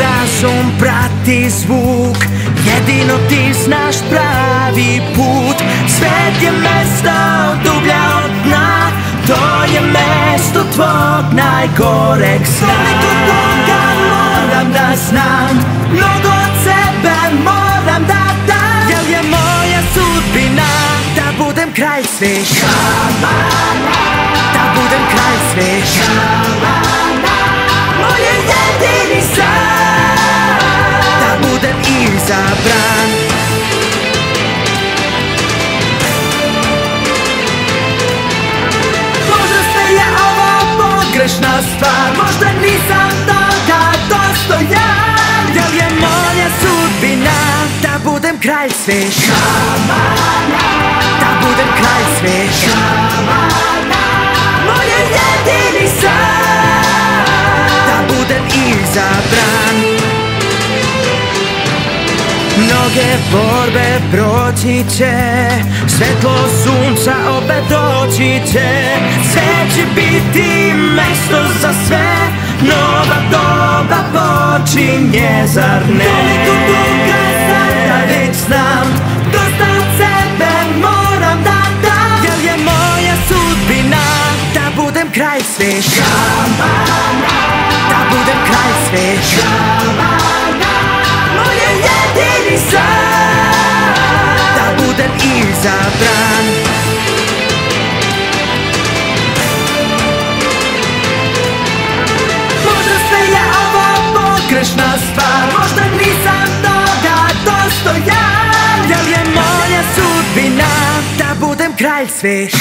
razum prati zvuk, jedino ti znaš pravi put. Svet je mesto dublja od dna, to je mesto tvog najgoreg sna. Koliko toga moram da znam, mnogo od sebe moram da dam. Jel je moja sudbina da budem kralj sveš? Da budem kralj sveš? Moj je jedini san da budem izabran. Možda sve je ovo pogrešna stvar, možda nisam toga dostojan. Jel je moja sudbina da budem kralj sveš? Da budem kralj sveš? Moj je jedini san da budem izabran. Mnoge borbe proći će, svetlo sunca opet doći će. Sve će biti mesto za sve, nova doba počinje, zar ne? Toliko toga sada već znam, dosta od sebe moram da dam. Jel je moja sudbina da budem kralj sveš? Da budem kralj sveš? Moj je jedini san da budem izabran. Možda sve je ovo pogrešna stvar, možda nisam toga dostojan. Jel je moja sudbina da budem kralj sveš?